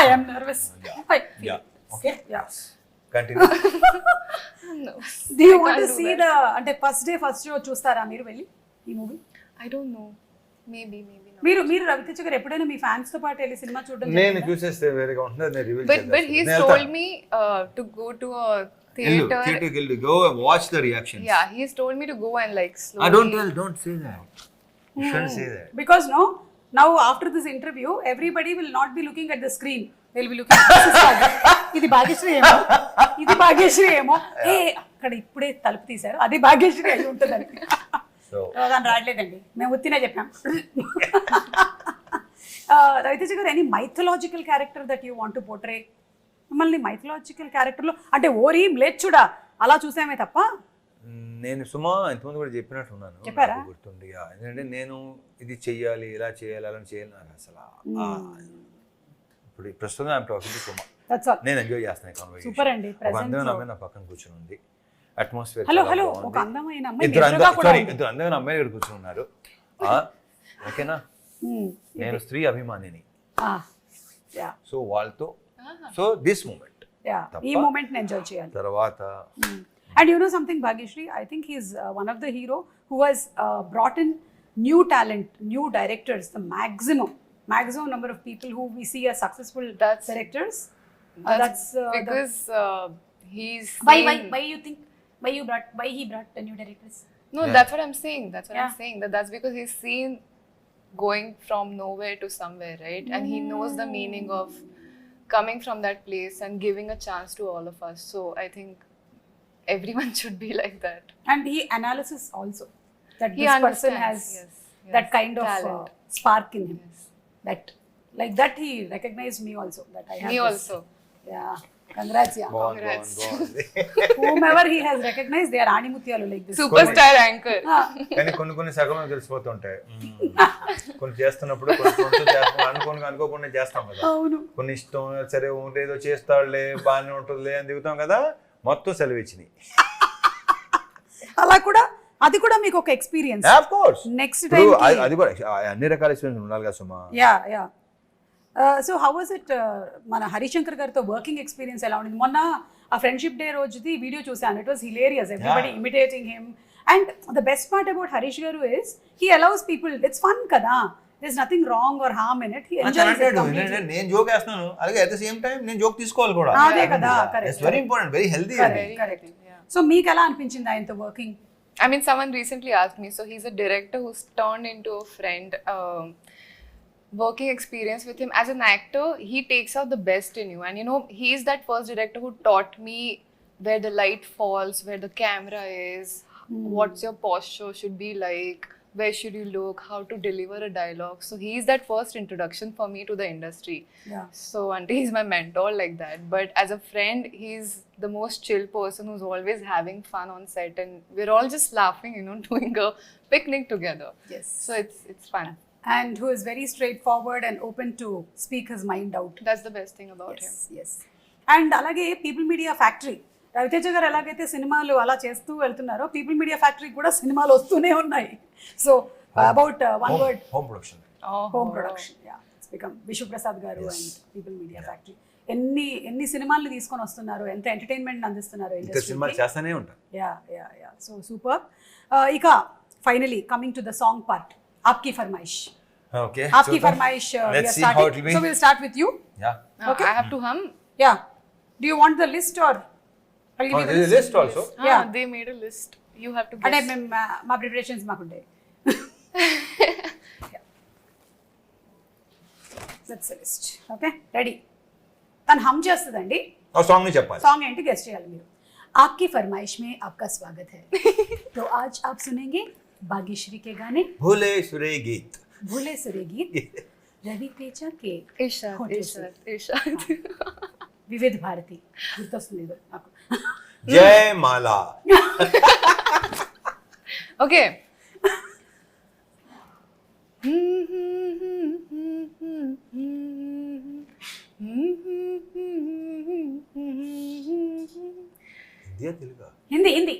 I am nervous. Yeah. Okay. Yeah. Continue. No. Do you I want to can't do see that. the అంటే first day first show చూస్తారా మీరు వెళ్ళి ఈ movie? I don't know. Maybe not. మీరు రవితేజ గారు ఎప్పుడైనా మీ fans తో పాటు వెళ్ళి సినిమా చూడడం నేను జరిగిందా? చూసేస్తే వేరేగా ఉంటుంది, నేను reveal But he's told me to go to a theater. థియేటర్కి go watch the reactions. Yeah, he's told me to go and like slowly. Don't say that. You shouldn't say that. Because now after this interview everybody will not be looking at the screen, they'll be looking at this is Bhagya. ఇది భాగ్యశ్రీ ఏమో ఏ అక్కడ ఇప్పుడే తలుపు తీశారు అది భాగ్యశ్రీ అయి ఉంటుందని. So దాని రావట్లేదండి, మేము ఉత్తినే చెప్పాం. రవితేజ గారు any mythological character that you want to portray? మిమ్మల్ని మైథలాజికల్ క్యారెక్టర్లో అంటే ఓరి మ్లేచ్చుడా అలా చూసామే తప్ప. నేను సుమా ఇంతకుముందు కూడా చెప్పినట్టున్నాను, చెప్పారా? నాకు గుర్తుంది. ఎందుకంటే నేను ఇది చెయ్యాలి, ఇలా చేయాలి, అలా చేయాలి నాకు అసలు ఇప్పుడు ప్రస్తుతం I'm talking to Suma. That's all. నేను ఎంజాయ్ చేస్తాను కాన్వర్సేషన్. సూపర్ అండి. ఒక అందమైన అమ్మాయి నా పక్కన కూర్చుని ఉంది, అట్మాస్ఫియర్ హలో ఒక అందమైన అమ్మాయి ఇద్దరు ఎదురుగా కూడా ఉంది. ఇద్దరు అందమైన అమ్మాయి ఇక్కడ కూర్చుని ఉన్నారు. ఓకేనా, నేను స్త్రీ అభిమానిని. యా సో వాళ్ళతో సో దిస్ మూమెంట్ యా ఈ మూమెంట్ ని ఎంజాయ్ చేయాలి. తర్వాత And you know something, Bhagyashree, I think he's one of the hero who has brought in new talent, new directors, the maximum number of people who we see as successful directors. That's because he's Why you think why he brought the new directors? No, Yeah. that's what I'm saying. I'm Yeah. saying that's because he's seen going from nowhere to somewhere, right? And he knows the meaning of coming from that place and giving a chance to all of us. So I think everyone should be like that. And he analysis also that He this person has understands, yes, that kind of talent. spark in him. Yes. That like that he recognized me also, that I have Me this. also. Yeah, congrats. Yeah, Congrats. బాగుంది. whomever he has recognized, they are animutyalu like this. Superstar anchor. కానీ కొన్ని సగమే తెలిసిపోతుంటాయి. కొన్ని చేస్తున్నప్పుడు అనుకోకుండా చేస్తాం కదా, అవును. కొన్ని ఇష్టం సరే ఏదో చేస్తాడులే బాగానే ఉంటుందిలే అని దిగుతాం కదా, మొత్తం సెలవు ఇచ్చినాయి. అలా కూడా అది కూడా మీకు ఒక experience. Of course next time అది కూడా అన్ని రకాల ఎక్స్పీరియన్స్ ఉండాలి కదా సుమా. Yeah so how was it మన హరిశంకర్ గారితో వర్కింగ్ ఎక్స్పీరియన్స్ ఎలా ఉండింది? మొన్న ఆ ఫ్రెండ్షిప్ డే రోజుది వీడియో చూసాను. It was hilarious, everybody imitating him. And the best part about Harish garu is he allows people, it's fun కదా, there's nothing wrong or harm in it. He enjoys it completely. నేను joke వేస్తున్నాను, అలాగే at the same time నేను joke తీసుకోవాలి కూడా. అదే కదా, correct. It's very important, very healthy. Correct. So మీకు ఎలా అనిపించింది ఆయనతో working? I mean, someone recently asked me. So he's a director who's turned into a friend. Working experience with him as an actor, he takes out the best in you. And you know, he's that first director who taught me where the light falls, where the camera is, what's your posture should be like, where should you look, how to deliver a dialogue. So he's that first introduction for me to the industry. Yeah. So auntie, he's my mentor like that. But as a friend, he's the most chill person who's always having fun on set, and we're all just laughing, you know, doing a picnic together. Yes. So it's fun. And who is very straightforward and open to speak his mind out. That's the best thing about him. Yes. And అలాగే people media factory, Raviteja గారు ఎలాగైతే సినిమాలు అలా చేస్తూ వెళ్తున్నారో people media factory కూడా సినిమాలు వస్తూనే ఉన్నాయి. So about one word, home production. Home production, yeah it's become Vishwaprasad గారు అండ్ పీపుల్ మీడియా ఫ్యాక్టరీ ఎన్ని సినిమాలు తీసుకొని వస్తున్నారు, ఎంత ఎంటర్టైన్మెంట్ అందిస్తున్నారు ఇంకా సినిమాలు చేస్తానే ఉంటారు. Yeah so super. ఇక finally coming to the song part, आपकी फरमाइश. Okay. आपकी फरमाइश. Let's see how it will be. So we'll start with you. Yeah. Okay. I have to hum. Yeah. Do you want the list or? I'll give you the There is a list also. Yeah. They made a list. You have to అంటే guess. మేము మా preparations మాకుంటాయి. That's the list. Okay. Ready. తను హమ్ చేస్తుందండి. ఆ song ని చెప్పాలి. Song ఏంటి guest చేయాలి మీరు. आपकी फरमाइश में आपका स्वागत है. तो आज आप सुनेंगे भाग्यश्री के गाने भूले सुरे गीत. भूले सुरे गीत रवि तेजा के Ishad, होठों Ishad, से. Ishad. వివిధ భారతి గుర్తొస్తుంది నాకు. జయ మాలా. Okay. Hindi తెలుగా? Hindi Hindi.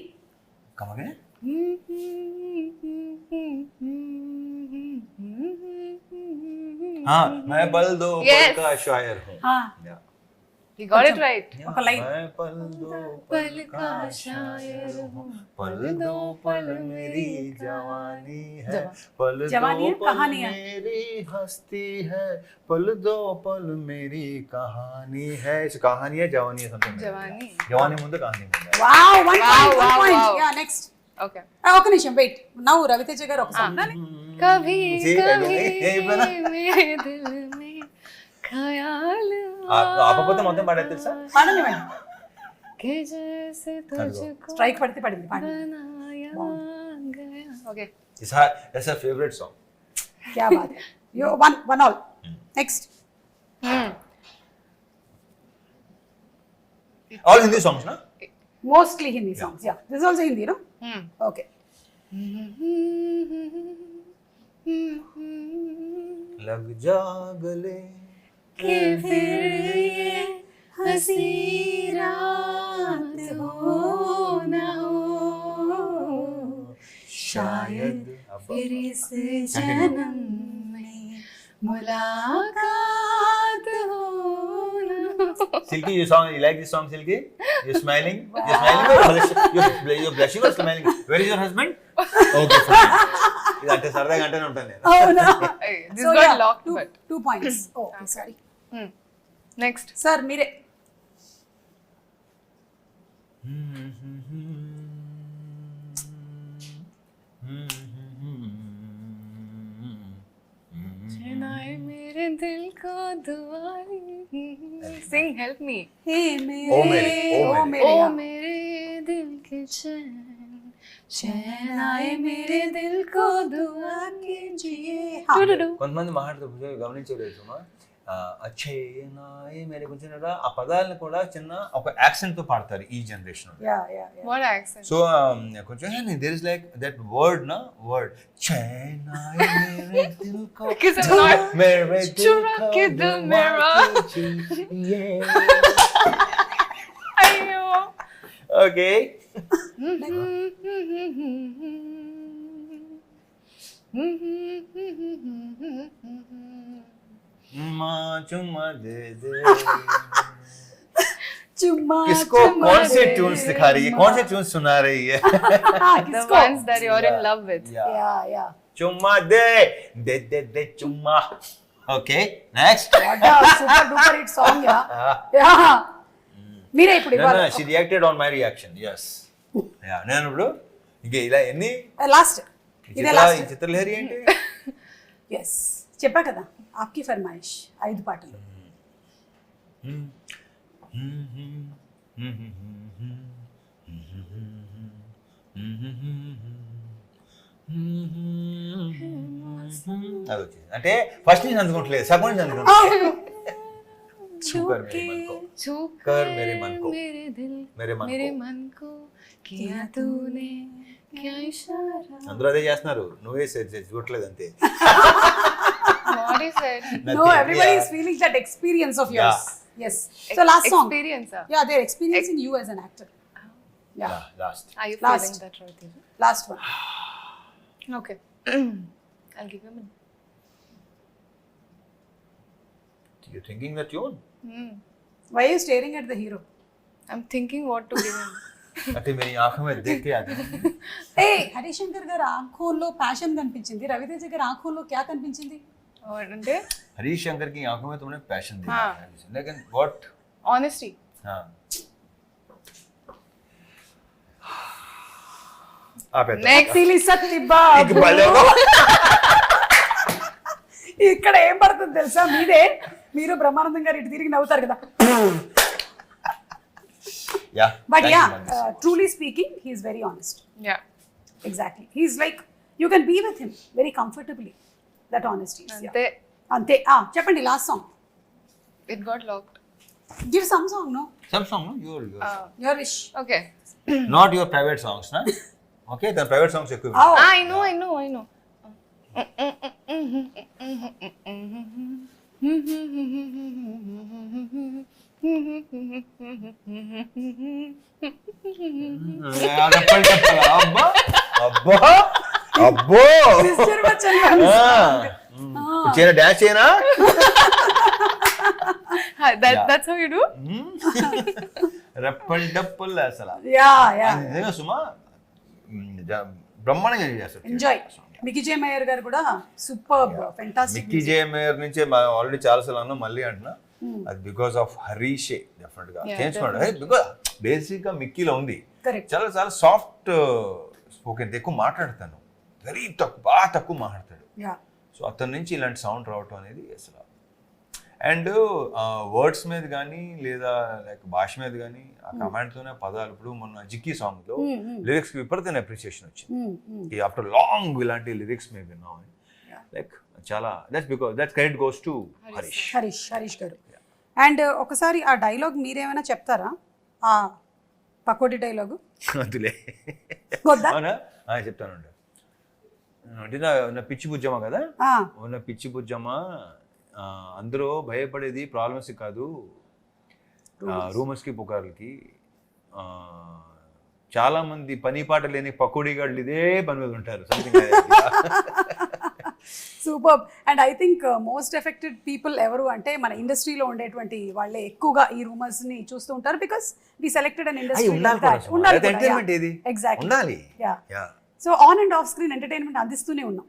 Come again? हाँ, मैं बल दो Yes. पल का शायर हूँ. हाँ. Yeah. He got it right. ఒక లైన్. मैं पल दो पल का शायर हूँ, पल दो पल मेरी जवानी है, पल जवानी दो है, पल कहानी है. मेरी हस्ती है, पल दो पल मेरी कहानी है. इस कहानी है जवानी है something. Jawani. जवानी ముందు కహానీ ముందు. Wow, one point, wow, one point. wow. Yeah, next. Okay. ఒక నిమిషం వెయిట్. నౌ రవితేజ గారు ఒక సాంగ్. कभी See, कभी ये बना. मेरे दिल में ख्याल ఆపకపోతే మొత్తం పాడేది తెలుసా? పాడనివ్వండి. कि जैसे तुझको స్ట్రైక్ పడితే పడింది, పాడండి. बनाया गया. Okay. It's her favorite song. क्या बात है. You one all. Next. All Hindi songs, na? Mostly Hindi songs. Yeah. This is also Hindi, no? Okay. लग जा गले कि फिर ये हंसी रात हो न हो, शायद फिर इस जन्म में मुलाकात हो न हो. Silky, you like this song, Silky? You're smiling? You're smiling or you're blushing or smiling? Where is your husband? Okay, fine. ఇదంటే సరదాగా అంటేనే ఉంటాను నేను. అవునా? Hey, this So, got yeah, locked, two- but 2 points. Oh, okay, sorry. next. Sir మీరే. चुनाए मेरे दिल को दुआरी. Sing, help me. हे ओ मेरे, ओ मेरे. ओ yeah. मेरे दिल के चैन, चैन आए मेरे दिल को दुआ कीजिए. కొంతమంది మాట్లాడుతూ గమనించలేదు సుమా, అచ్చే నాయే మేరే కొంచెం ఆ పదాలను కూడా చిన్న ఒక యాక్సెంట్ తో పాడతారు ఈ generation. Yeah, yeah, yeah. What accent? So కొంచెం there is like that word నా వర్డ్ చైనాయే మేరే దిల్ కో Because I'm not. మేరే దిల్ चुरा కో के दिल मेरा. अयो. ఓకే चुम्मा दे दे. चुम्मा किसको कौन से ट्यून्स दिखा रही है, कौन से ट्यून्स सुना रही है? The किसको? ones that you're in love with. Yeah, yeah. चुम्मा दे दे दे दे चुम्मा. Okay, next. What a super duper hit song, yeah. Yeah. మీరే ఇప్పుడు No, ఇవ్వాలి. no, she reacted on my reaction. Yes. Yeah, నేను ఇప్పుడు ఇంకే ఇలా ఎన్ని లాస్ట్. ఇదే లాస్ట్. ఈ చిత్రలహరి ఏంటి? ఎస్, చెప్పా కదా, ఆప్కి ఫర్మాయిష్ 5 పాటలు. అది వచ్చింది అంటే ఫస్ట్ నుంచి అందుకోవట్లేదు, సగం నుంచి అందుకుంటలేదు. छूकर मेरे मन को, छूकर मेरे मन को, मेरे दिल, मेरे मन मेरे को. मन को किया तूने क्या इशारा. అందరూ అదే చేస్తున్నారు, నువ్వే చూడట్లేదు అంతే. What is it? No, everybody is feeling that experience of yours. Yes. So last song. Experience. Yeah, they're experiencing you as an actor. Yeah. Last Are you Last. feeling that right? Teja? Last one. Okay. I'll give you a minute. You thinking the tune. Why are you staring at the hero? I'm thinking what to give him. అంటే मेरी आंखों में देख के आते हैं. ఏ హరిశంకర్ గారు ఆంఖోల్లో passion కనిపించింది, రవితేజ గారు ఆంఖోల్లో క్యా కనిపించింది? అంటే हरीश शंकर की आंखों में तुमने पैशन देखा हाँ. है, लेकिन व्हाट? honesty. हाँ. आप Next. సిలి సత్తి బాబు. ఇక్కడ ఏం పడుతుంది తెలుసా, మీదే, మీరు బ్రహ్మానందం గారు ఇటు తిరిగి నవ్వుతారు కదా. Yeah. But thank yeah, you, Magnus. truly speaking, he is very honest. Yeah. Exactly. He's like, you can be with him very comfortably. That honesty is. Yeah. Ante, అంతే. చెప్పండి last song. it got locked. Give some song. No, Some song, no? Your your wish. Okay. not your private songs, na? Okay, the private songs ఎక్కువ. I know. అబ్బా అబ్బా అబ్బో. Sister Bachchan చేయనా dance చేయనా? That's how you do? రెప్పల్ డప్పుల్ అసలు yeah అది నిజంగా సుమా బ్రహ్మాండంగా చేస్తారు. ఎంజాయ్. మికీ జే మేయర్ గారు కూడా సూపర్ ఫెంటాస్టిక్. మిక్కీ జే మేయర్ నుంచే ఆల్రెడీ చాలాసార్లు అన్నా, మళ్ళీ అంటున్నా, అది బికాస్ ఆఫ్ హరీషే డెఫినెట్ గా చేయించుకున్నాడు. బికాస్ బేసిక్ గా మిక్కీలో ఉంది, చాలా చాలా సాఫ్ట్ స్పోకెన్, ఎక్కువ మాట్లాడతాను, వెరీ తక్కువ, బాగా తక్కువ మాట్లాడతాడు. సో అతని నుంచి ఇలాంటి సౌండ్ రావటం అనేది అసలు. అండ్ వర్డ్స్ మీద కానీ లేదా లైక్ భాష మీద కానీ ఆ కమాండ్తోనే పదాలు. ఇప్పుడు మొన్న జిక్కీ సాంగ్ లో లిరిక్స్ కి విపరీతమైన అప్రిసియేషన్ వచ్చింది. ఆఫ్టర్ లాంగ్ ఇలాంటి లిరిక్స్ మేము విన్నాం. లైక్ చాలా that's credit goes to Harish గారు. అండ్ ఒకసారి ఆ డైలాగ్ మీరేమైనా చెప్తారా, ఆ పకోడీ డైలాగు? అందులే అవునా, చెప్తానండి. అంటే నా పిచ్చి బుజ్జమ్మ కదా, ఉన్న పిచ్చి బుజ్జమ్మ, అందరూ భయపడేది ప్రాబ్లమ్స్ కాదు, రూమర్స్కి పుకార్లకి. చాలా మంది పని పాట లేని పకోడీగాళ్ళు ఇదే పని మీద ఉంటారు. Super. And I think most affected people ఎవరు అంటే మన ఇండస్ట్రీలో ఉండేటువంటి వాళ్ళే ఎక్కువగా ఈ రూమర్స్ ని చూస్తూ ఉంటారు. Because we selected an industry. Exactly. So on and off screen entertainment అందిస్తూనే ఉన్నాం.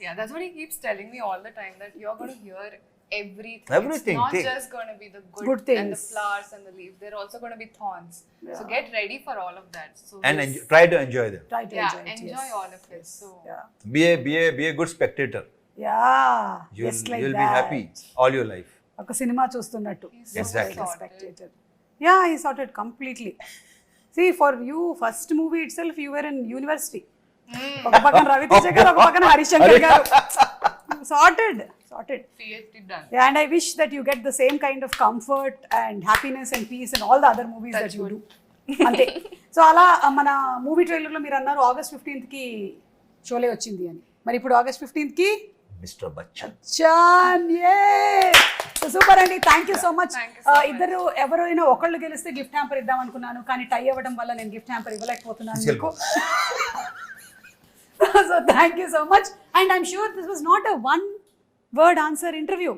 Yeah, that's what he keeps telling me all the time, that you're going to hear everything. Everything. It's not just going to be the good things and the flowers and the leaves. They're also going to be thorns. So get ready for all of that. So and try to enjoy them. Try to enjoy all of it. So be a good spectator. Just like you'll that. be happy all your life. ఒక cinema చూస్తున్నట్టు. Exactly. Spectator. Yeah, he sorted completely. See, for you, first movie itself, you were in university. ఒక పక్కన రవితేజ గారు, ఒక పక్కన హరిశంకర్ గారు. Sorted. PhD done. Yeah, and I wish that you get the same kind of comfort and happiness and peace in all the other movies that you do. అంతే. So అలా మన movie trailer లో మీరు అన్నారు August 15th కి షోలే వచ్చింది అని. మరి ఇప్పుడు August 15th కి మిస్టర్ బచ్చన్. సూపర్ అండి. Thank you so much. ఇద్దరు ఎవరైనా ఒకళ్ళు గెలిస్తే గిఫ్ట్ హ్యాంపర్ ఇద్దాం అనుకున్నాను, కానీ టై అవ్వడం వల్ల నేను గిఫ్ట్ హ్యాంపర్ ఇవ్వలేకపోతున్నాను మీకు. So thank you so much, and I'm sure this was not a one word answer interview.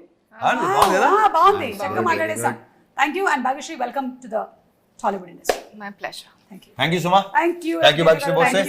బాగుంది, చక్కగా మాట్లాడేసాం. Thank you, and Bhagyashree, welcome to the Tollywood industry. My pleasure. Thank you. Thank you, Suma. Thank you, Bhagyashree Bose.